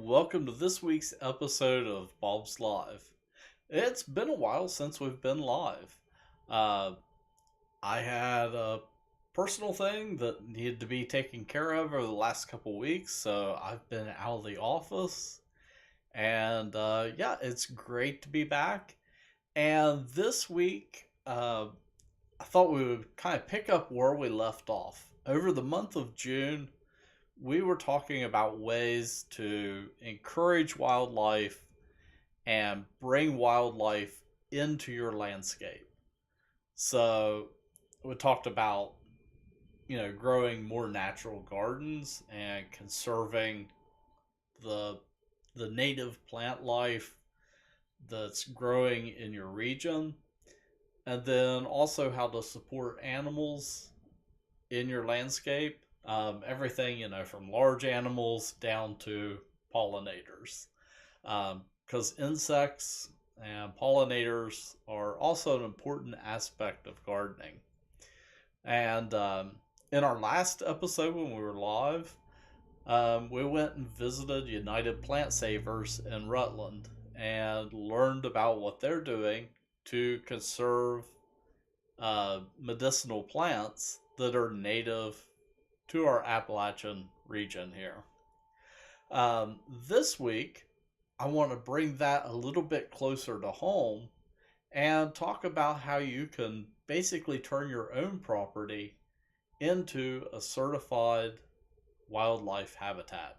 welcome to this week's episode of Bob's Live. It's been a while since we've been live. Uh, I had a personal thing that needed to be taken care of over the last couple weeks, so I've been out of the office. And yeah, it's great to be back. And this week, I thought we would kind of pick up where we left off. Over the month of June, we were talking about ways to encourage wildlife and bring wildlife into your landscape. So we talked about, growing more natural gardens and conserving the the native plant life that's growing in your region, and then also how to support animals in your landscape. Everything, from large animals down to pollinators. Because insects and pollinators are also an important aspect of gardening. And in our last episode when we were live, we went and visited United Plant Savers in Rutland and learned about what they're doing to conserve medicinal plants that are native to our Appalachian region here. This week, I want to bring that a little bit closer to home and talk about how you can basically turn your own property into a certified wildlife habitat.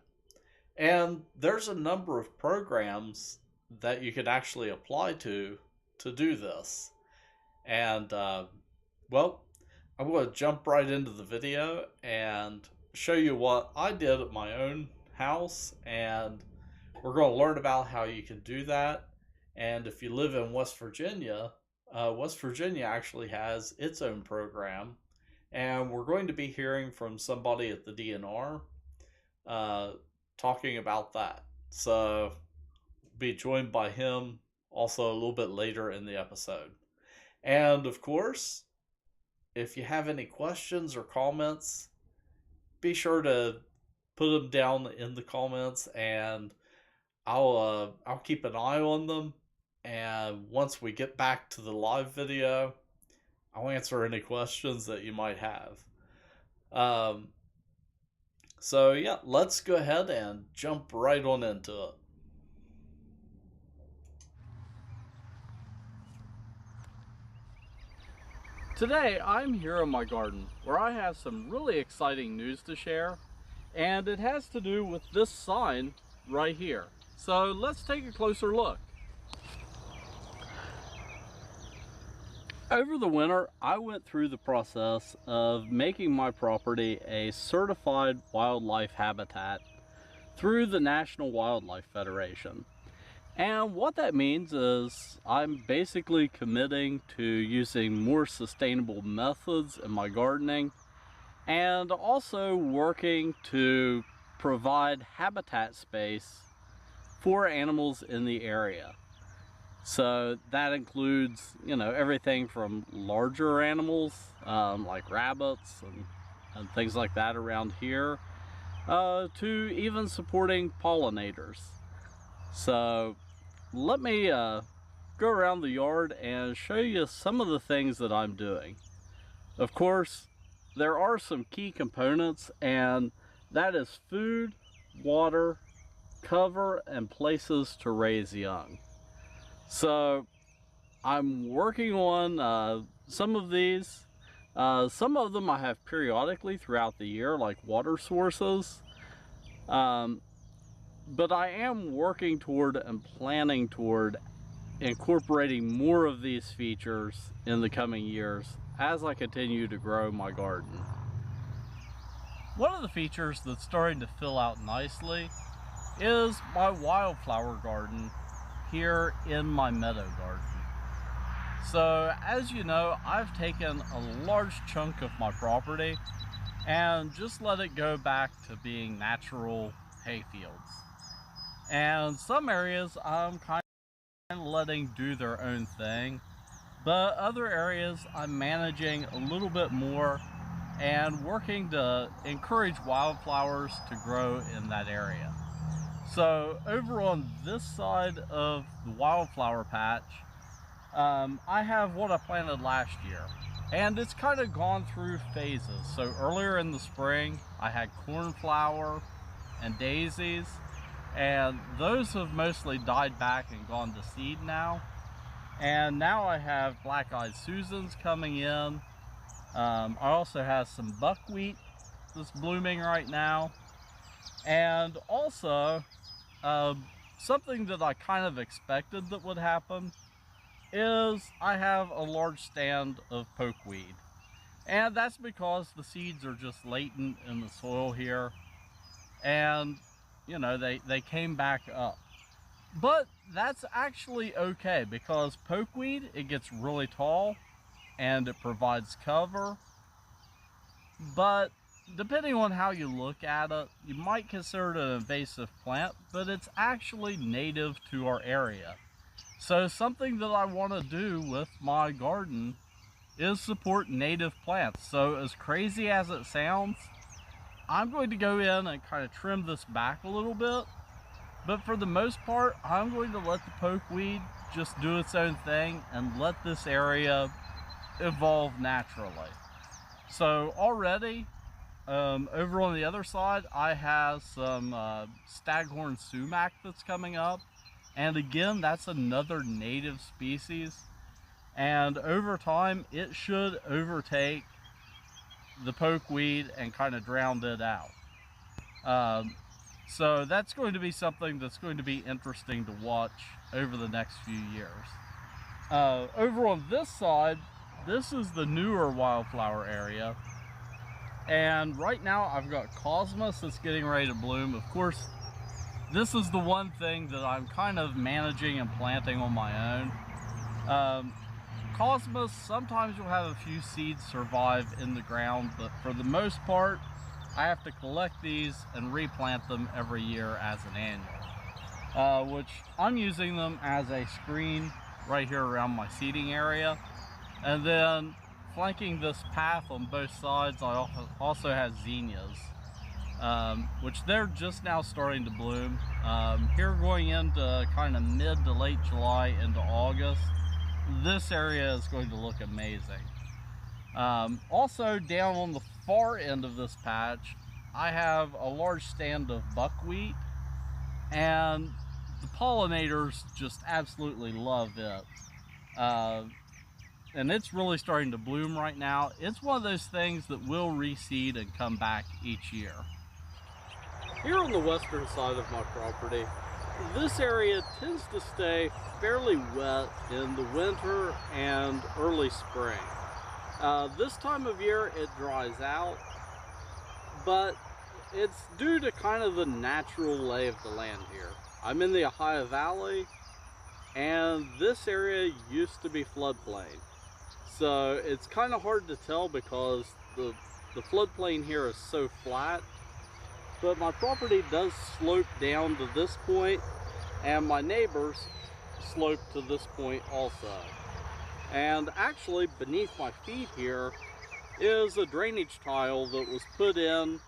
And there's a number of programs that you could actually apply to do this. And, well, I'm going to jump right into the video and show you what I did at my own house, and we're going to learn about how you can do that. And if you live in West Virginia actually has its own program, and we're going to be hearing from somebody at the DNR talking about that. So be joined by him also a little bit later in the episode. And of course, if you have any questions or comments, be sure to put them down in the comments, and I'll keep an eye on them. And once we get back to the live video, I'll answer any questions that you might have. So yeah, let's go ahead and jump right on into it. Today, I'm here in my garden where I have some really exciting news to share, and it has to do with this sign right here. So let's take a closer look. Over the winter, I went through the process of making my property a certified wildlife habitat through the National Wildlife Federation. And what that means is I'm basically committing to using more sustainable methods in my gardening, and also working to provide habitat space for animals in the area. So that includes, everything from larger animals like rabbits and things like that around here, to even supporting pollinators. So let me go around the yard and show you some of the things that I'm doing. Of course, there are some key components, and that is food, water, cover, and places to raise young. So I'm working on some of these. Some of them I have periodically throughout the year, like water sources. But I am working toward and planning toward incorporating more of these features in the coming years as I continue to grow my garden. One of the features that's starting to fill out nicely is my wildflower garden here in my meadow garden. So as you know, I've taken a large chunk of my property and just let it go back to being natural hayfields. And some areas I'm kind of letting do their own thing, but other areas I'm managing a little bit more and working to encourage wildflowers to grow in that area. So over on this side of the wildflower patch, I have what I planted last year, and it's kind of gone through phases. So earlier in the spring, I had cornflower and daisies, and those have mostly died back and gone to seed now. And now I have black-eyed Susans coming in. I also have some buckwheat that's blooming right now. And also, something that I kind of expected that would happen is I have a large stand of pokeweed. And that's because the seeds are just latent in the soil here. And, you know, they came back up. But that's actually okay, because pokeweed, it gets really tall and it provides cover. But depending on how you look at it, you might consider it an invasive plant, but it's actually native to our area. So something that I want to do with my garden is support native plants. So as crazy as it sounds, I'm going to go in and kind of trim this back a little bit. But for the most part, I'm going to let the pokeweed just do its own thing and let this area evolve naturally. So already, over on the other side, I have some staghorn sumac that's coming up. And again, that's another native species. And over time, it should overtake the pokeweed and kind of drown it out. So that's going to be something that's going to be interesting to watch over the next few years. Over on this side, this is the newer wildflower area. And right now I've got cosmos that's getting ready to bloom. Of course, this is the one thing that I'm kind of managing and planting on my own. Cosmos, sometimes you'll have a few seeds survive in the ground, but for the most part, I have to collect these and replant them every year as an annual, which I'm using them as a screen right here around my seating area. And then flanking this path on both sides, I also have zinnias, which they're just now starting to bloom. Here going into kind of mid to late July into August, this area is going to look amazing. Also down on the far end of this patch, I have a large stand of buckwheat, and the pollinators just absolutely love it. And it's really starting to bloom right now. It's one of those things that will reseed and come back each year. Here on the western side of my property, this area tends to stay fairly wet in the winter and early spring. This time of year it dries out, but it's due to kind of the natural lay of the land here. I'm in the Ohio Valley, and this area used to be floodplain. So it's kind of hard to tell because the floodplain here is so flat. But my property does slope down to this point, and my neighbors slope to this point also. And actually beneath my feet here is a drainage tile that was put in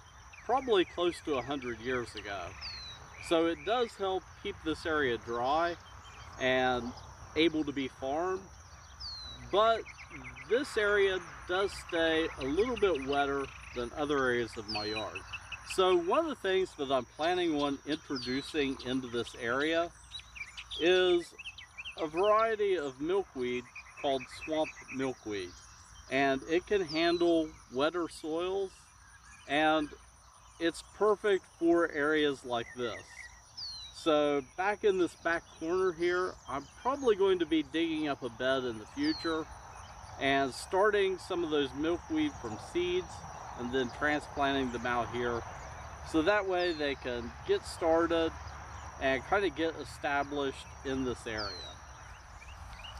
probably close to 100 years ago. So it does help keep this area dry and able to be farmed. But this area does stay a little bit wetter than other areas of my yard. So one of the things that I'm planning on introducing into this area is a variety of milkweed called swamp milkweed. And it can handle wetter soils, and it's perfect for areas like this. So back in this back corner here, I'm probably going to be digging up a bed in the future and starting some of those milkweed from seeds and then transplanting them out here. So that way they can get started and kind of get established in this area.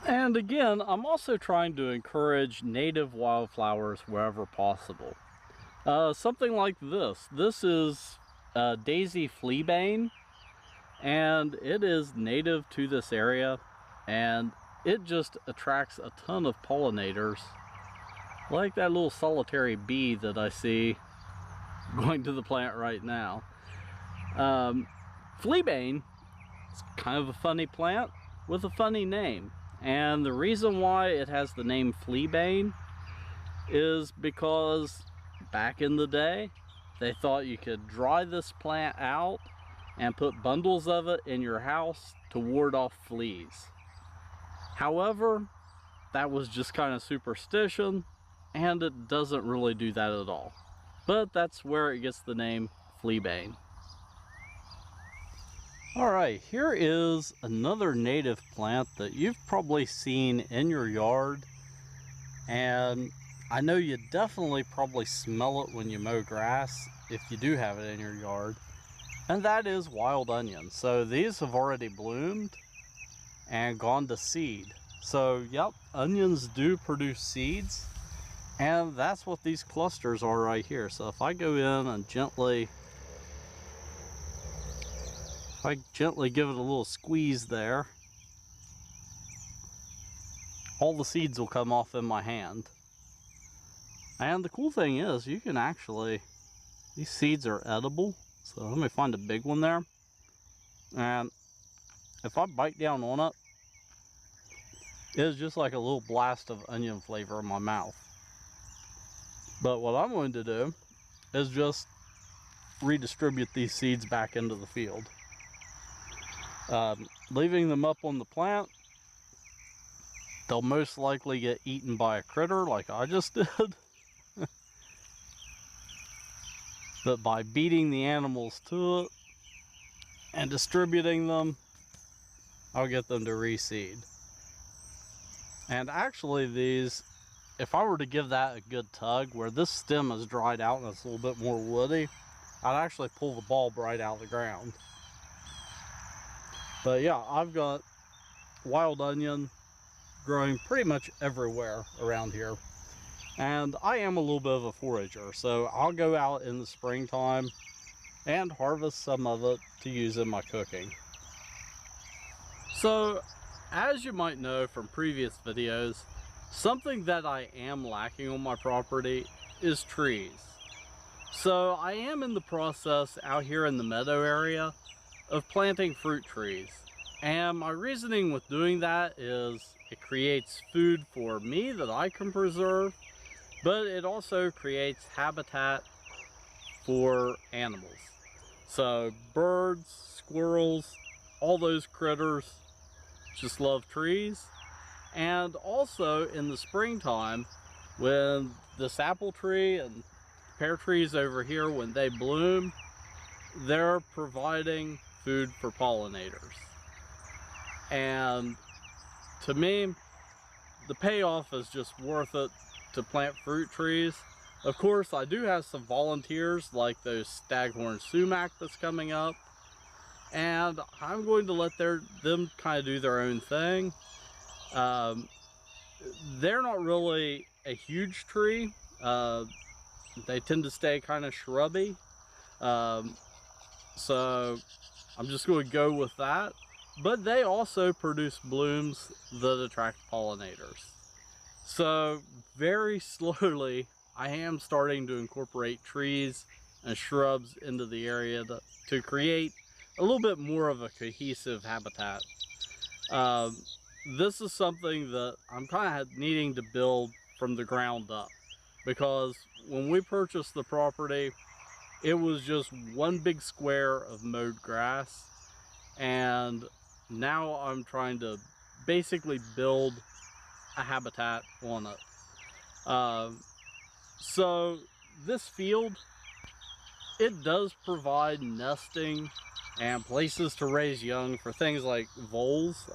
And again, I'm also trying to encourage native wildflowers wherever possible. Something like this. This is Daisy Fleabane, and it is native to this area, and it just attracts a ton of pollinators, like that little solitary bee that I see going to the plant right now. Fleabane is kind of a funny plant with a funny name. And the reason why it has the name Fleabane is because back in the day, they thought you could dry this plant out and put bundles of it in your house to ward off fleas. However, that was just kind of superstition, and it doesn't really do that at all. But that's where it gets the name Fleabane. Alright, here is another native plant that you've probably seen in your yard, and I know you definitely probably smell it when you mow grass if you do have it in your yard, and that is wild onion. So these have already bloomed and gone to seed. So yep, onions do produce seeds, and that's what these clusters are right here. So if I go in and gently give it a little squeeze there, all the seeds will come off in my hand. And the cool thing is, you can actually, these seeds are edible. So let me find a big one there. And if I bite down on it, it's just like a little blast of onion flavor in my mouth. But what I'm going to do is just redistribute these seeds back into the field. Leaving them up on the plant, they'll most likely get eaten by a critter like I just did. But by beating the animals to it and distributing them, I'll get them to reseed. And actually these, if I were to give that a good tug, where this stem is dried out and it's a little bit more woody, I'd actually pull the bulb right out of the ground. But yeah, I've got wild onion growing pretty much everywhere around here. And I am a little bit of a forager, so I'll go out in the springtime and harvest some of it to use in my cooking. So, as you might know from previous videos, something that I am lacking on my property is trees. So I am in the process out here in the meadow area of planting fruit trees. And my reasoning with doing that is it creates food for me that I can preserve, but it also creates habitat for animals. So birds, squirrels, all those critters just love trees. And also in the springtime, when this apple tree and pear trees over here, when they bloom, they're providing food for pollinators. And to me, the payoff is just worth it to plant fruit trees. Of course, I do have some volunteers like those staghorn sumac that's coming up, and I'm going to let them kind of do their own thing. They're not really a huge tree. They tend to stay kind of shrubby. So I'm just going to go with that. But they also produce blooms that attract pollinators. So very slowly, I am starting to incorporate trees and shrubs into the area to create a little bit more of a cohesive habitat. This is something that I'm kind of needing to build from the ground up, because when we purchased the property, it was just one big square of mowed grass, and now I'm trying to basically build a habitat on it. So this field, it does provide nesting and places to raise young for things like voles.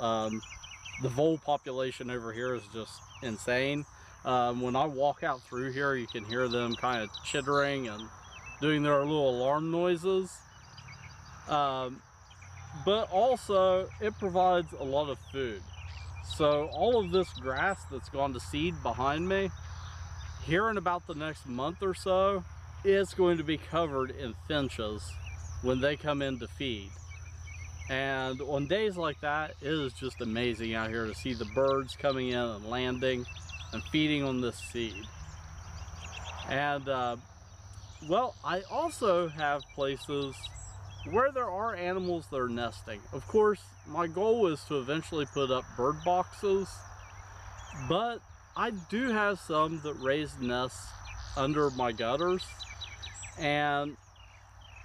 The vole population over here is just insane. When I walk out through here, you can hear them kind of chittering and doing their little alarm noises. But also, it provides a lot of food. So all of this grass that's gone to seed behind me, here in about the next month or so, it's going to be covered in finches when they come in to feed. And on days like that, it is just amazing out here to see the birds coming in and landing and feeding on this seed. And well, I also have places where there are animals that are nesting. Of course, my goal is to eventually put up bird boxes, but I do have some that raise nests under my gutters, and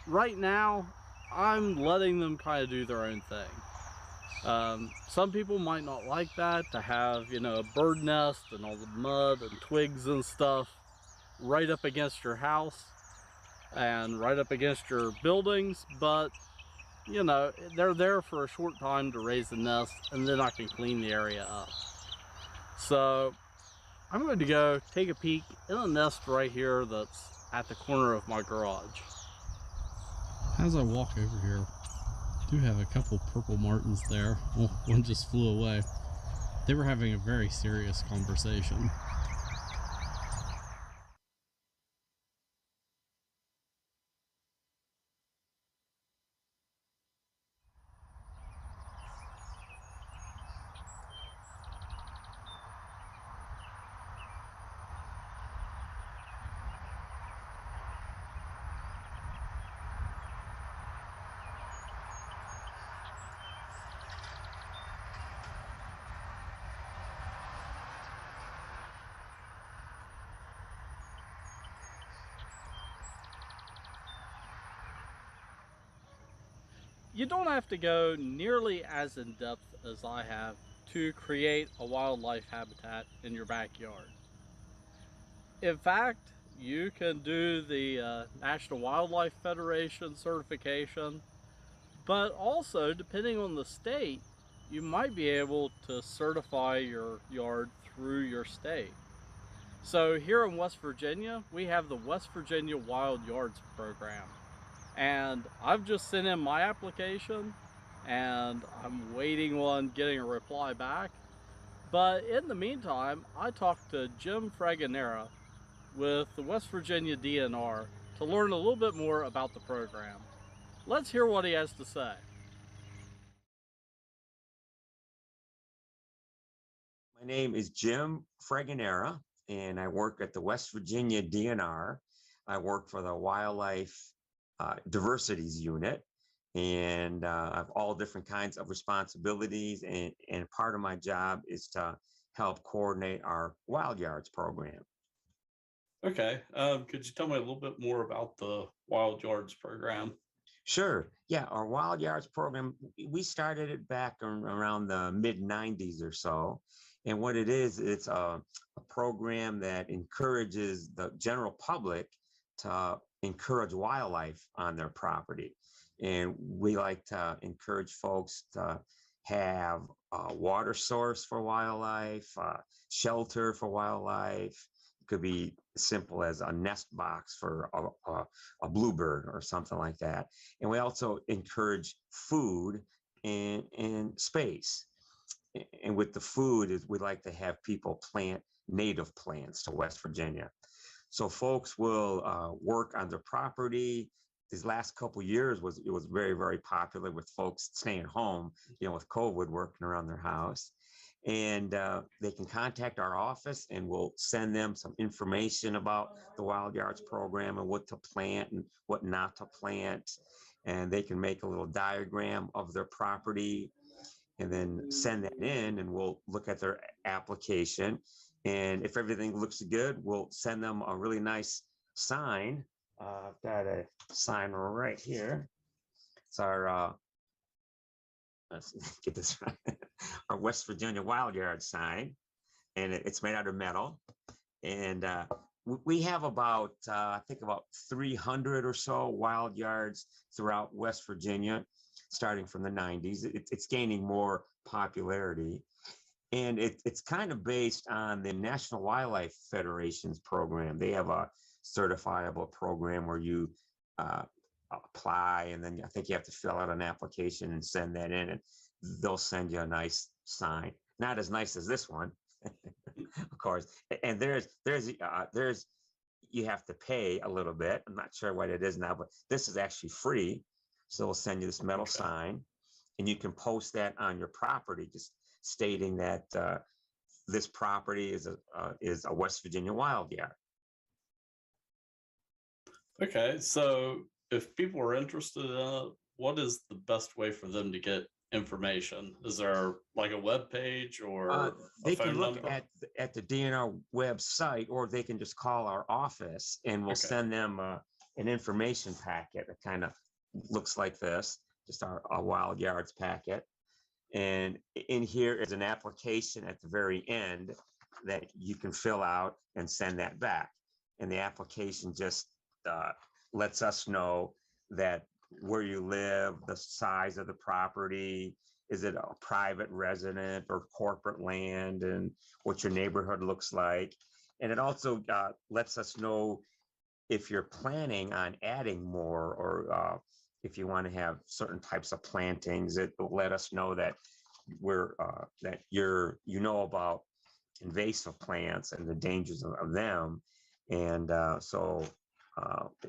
right now I'm letting them kind of do their own thing. Some people might not like that, to have, you know, a bird nest and all the mud and twigs and stuff right up against your house and right up against your buildings, but you know, they're there for a short time to raise the nest, and then I can clean the area up. So I'm going to go take a peek in a nest right here that's at the corner of my garage. As I walk over here, I do have a couple purple martins there. Well, one just flew away. They were having a very serious conversation. You don't have to go nearly as in depth as I have to create a wildlife habitat in your backyard. In fact, you can do the National Wildlife Federation certification, but also, depending on the state, you might be able to certify your yard through your state. So here in West Virginia, we have the West Virginia Wild Yards program. And I've just sent in my application, and I'm waiting on getting a reply back. But in the meantime, I talked to Jim Fregonara with the West Virginia DNR to learn a little bit more about the program. Let's hear what he has to say. My name is Jim Fregonara, and I work at the West Virginia DNR. I work for the Wildlife Diversities Unit, and I have all different kinds of responsibilities, and part of my job is to help coordinate our Wild Yards program. Okay. Could you tell me a little bit more about the Wild Yards program? Sure. Yeah, our Wild Yards program, we started it back around the mid 90s or so. And what it is, it's a program that encourages the general public to encourage wildlife on their property. And we like to encourage folks to have a water source for wildlife, shelter for wildlife. It could be simple as a nest box for a bluebird or something like that. And we also encourage food and space. And with the food is we like to have people plant native plants to West Virginia. So folks will work on their property. These last couple years it was very, very popular with folks staying home, you know, with COVID, working around their house. And they can contact our office, and we'll send them some information about the Wild Yards program and what to plant and what not to plant. And they can make a little diagram of their property and then send that in, and we'll look at their application. And if everything looks good, we'll send them a really nice sign. I've got a sign right here. It's our, let's get this right, our West Virginia Wild Yard sign. And it's made out of metal. And we have about, I think about 300 or so wild yards throughout West Virginia, starting from the 90s. It's gaining more popularity. And it's kind of based on the National Wildlife Federation's program. They have a certifiable program where you apply, and then I think you have to fill out an application and send that in, and they'll send you a nice sign. Not as nice as this one, of course. And there's you have to pay a little bit. I'm not sure what it is now, but this is actually free. So we'll send you this metal sign, and you can post that on your property, just stating that this property is a West Virginia wild yard. Okay, so if people are interested in it, what is the best way for them to get information? Is there like a web page Uh, or a they can phone look number? at the DNR website, or they can just call our office, and we'll Okay. send them an information packet that kind of looks like this, just our Wild Yards packet. And in here is an application at the very end that you can fill out and send that back. And the application just lets us know that where you live, the size of the property, is it a private resident or corporate land, and what your neighborhood looks like. And it also lets us know if you're planning on adding more, or if you want to have certain types of plantings. It will let us know that you know about invasive plants and the dangers of them. And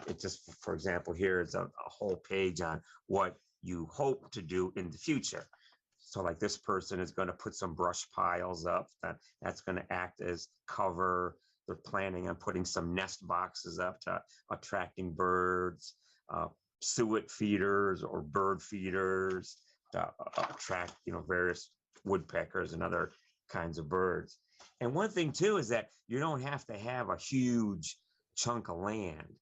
it just, for example, here is a whole page on what you hope to do in the future. So like this person is going to put some brush piles up, that's going to act as cover. They're planning on putting some nest boxes up to attracting birds, suet feeders or bird feeders to attract, various woodpeckers and other kinds of birds. And one thing too is that you don't have to have a huge chunk of land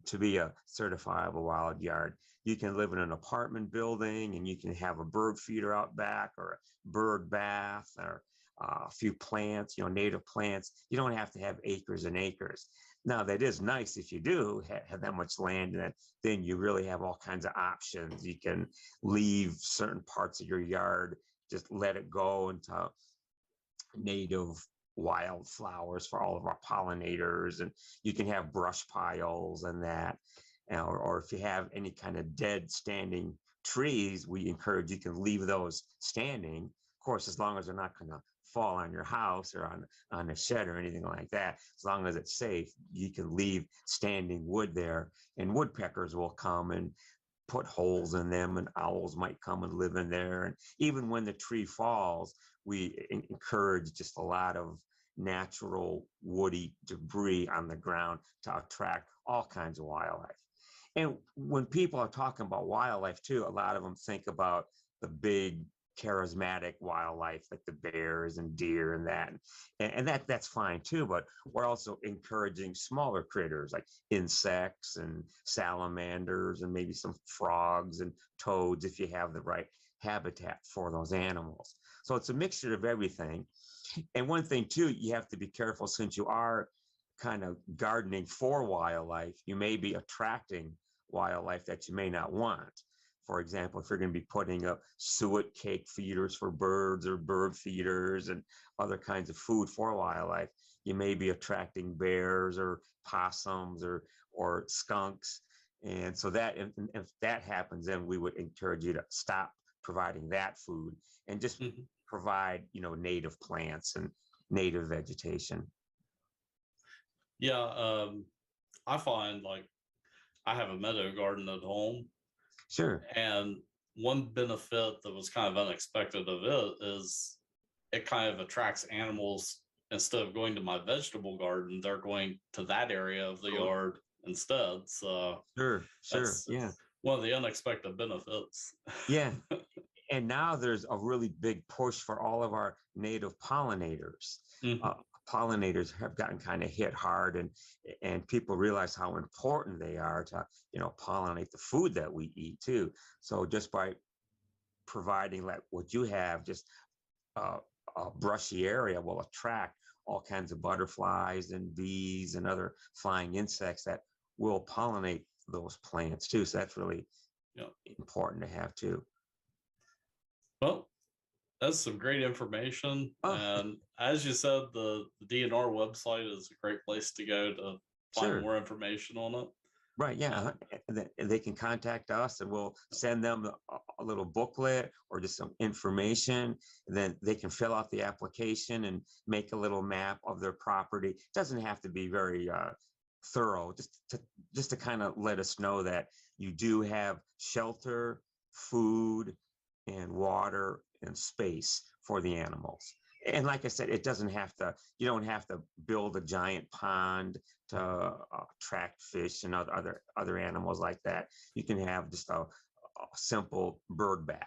to be a certifiable wild yard. You can live in an apartment building and you can have a bird feeder out back, or a bird bath, or a few plants, native plants. You don't have to have acres and acres. Now, that is nice if you do have that much land, and then you really have all kinds of options. You can leave certain parts of your yard, just let it go into native wildflowers for all of our pollinators, and you can have brush piles and that. Or if you have any kind of dead standing trees, we encourage you can leave those standing. Of course, as long as they're not going to fall on your house or on a shed or anything like that, as long as it's safe, you can leave standing wood there, and woodpeckers will come and put holes in them, and owls might come and live in there. And even when the tree falls, we encourage just a lot of natural woody debris on the ground to attract all kinds of wildlife. And when people are talking about wildlife too, a lot of them think about the big charismatic wildlife like the bears and deer and that. And that's fine too, but we're also encouraging smaller critters like insects and salamanders and maybe some frogs and toads if you have the right habitat for those animals. So it's a mixture of everything. And one thing too, you have to be careful, since you are kind of gardening for wildlife, you may be attracting wildlife that you may not want. For example, if you're going to be putting up suet cake feeders for birds, or bird feeders and other kinds of food for wildlife, you may be attracting bears or possums or skunks. And so that if that happens, then we would encourage you to stop providing that food and just provide, native plants and native vegetation. Yeah, I find like I have a meadow garden at home. Sure. And one benefit that was kind of unexpected of it is it kind of attracts animals. Instead of going to my vegetable garden, they're going to that area of the yard instead. So Sure, that's yeah. one of the unexpected benefits. Yeah. And now there's a really big push for all of our native pollinators. Pollinators have gotten kind of hit hard, and people realize how important they are to pollinate the food that we eat too. So just by providing like what you have, just a brushy area will attract all kinds of butterflies and bees and other flying insects that will pollinate those plants too. So that's really important to have too. Well, that's some great information. And as you said, the DNR website is a great place to go to find more information on it. Right, yeah. They can contact us, and we'll send them a little booklet or just some information. And then they can fill out the application and make a little map of their property. It doesn't have to be very thorough, just to kind of let us know that you do have shelter, food, and water and space for the animals. And like I said, you don't have to build a giant pond to attract fish and other animals like that. You can have just a simple bird bath.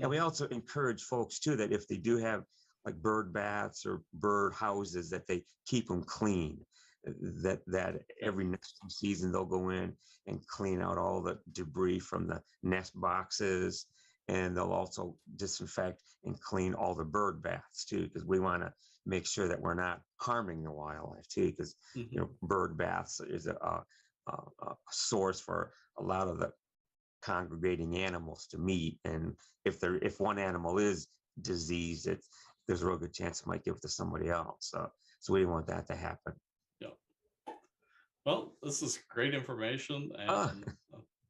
And we also encourage folks too that if they do have like bird baths or bird houses, that they keep them clean. That every nesting season they'll go in and clean out all the debris from the nest boxes, and they'll also disinfect and clean all the bird baths too, because we want to make sure that we're not harming the wildlife too, because you know, bird baths is a source for a lot of the congregating animals to meet, and if one animal is diseased, there's a real good chance it might give it to somebody else. So we didn't want that to happen. Yep. Well, this is great information, and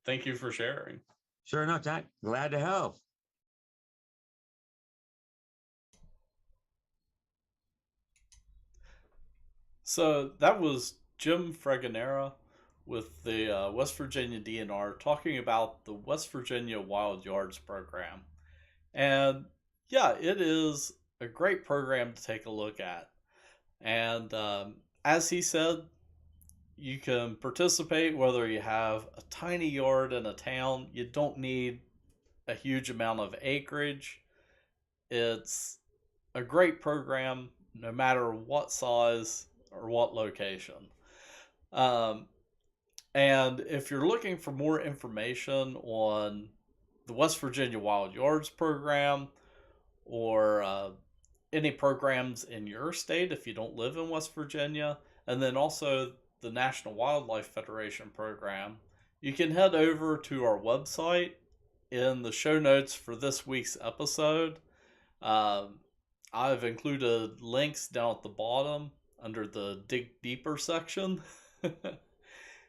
thank you for sharing. Sure enough, Jack. Glad to help. So that was Jim Fregonara with the West Virginia DNR talking about the West Virginia Wild Yards program. And yeah, it is a great program to take a look at. And as he said, you can participate whether you have a tiny yard in a town. You don't need a huge amount of acreage. It's a great program no matter what size or what location. And if you're looking for more information on the West Virginia Wild Yards program, or any programs in your state if you don't live in West Virginia, and then also the National Wildlife Federation program, you can head over to our website in the show notes for this week's episode. I've included links down at the bottom under the Dig Deeper section.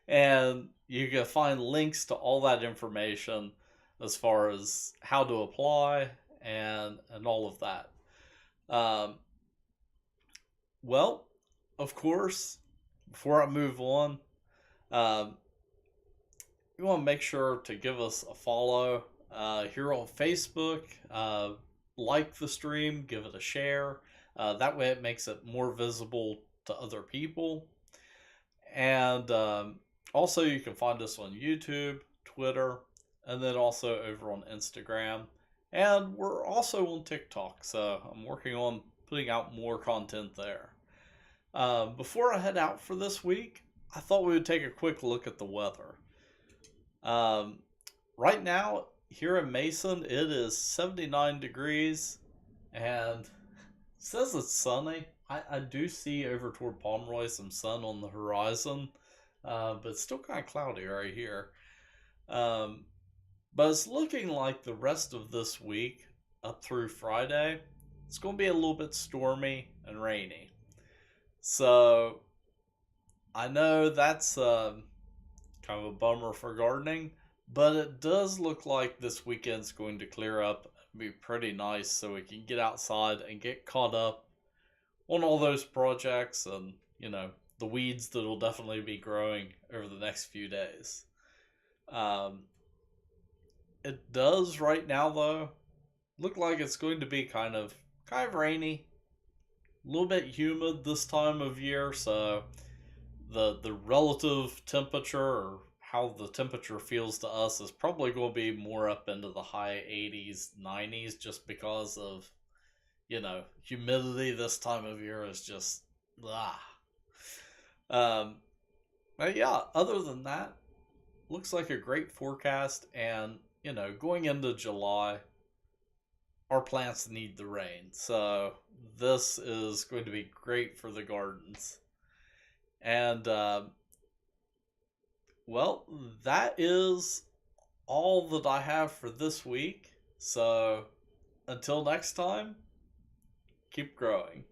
And you can find links to all that information as far as how to apply and all of that. Well, of course, before I move on, you want to make sure to give us a follow here on Facebook. Like the stream, give it a share. That way it makes it more visible to other people. And also you can find us on YouTube, Twitter, and then also over on Instagram. And we're also on TikTok, so I'm working on putting out more content there. Before I head out for this week, I thought we would take a quick look at the weather. Right now, here in Mason, it is 79 degrees, and it says it's sunny. I do see over toward Pomeroy some sun on the horizon, but it's still kind of cloudy right here. But it's looking like the rest of this week, up through Friday, it's going to be a little bit stormy and rainy. So, I know that's kind of a bummer for gardening, but it does look like this weekend's going to clear up and be pretty nice, so we can get outside and get caught up on all those projects and, you know, the weeds that will definitely be growing over the next few days. It does right now, though, look like it's going to be kind of rainy, a little bit humid this time of year, so the relative temperature, or how the temperature feels to us, is probably going to be more up into the high 80s, 90s, just because of, you know, humidity this time of year is just, But yeah, other than that, looks like a great forecast, and, you know, going into July, our plants need the rain, so this is going to be great for the gardens. And, well, that is all that I have for this week, so until next time, keep growing.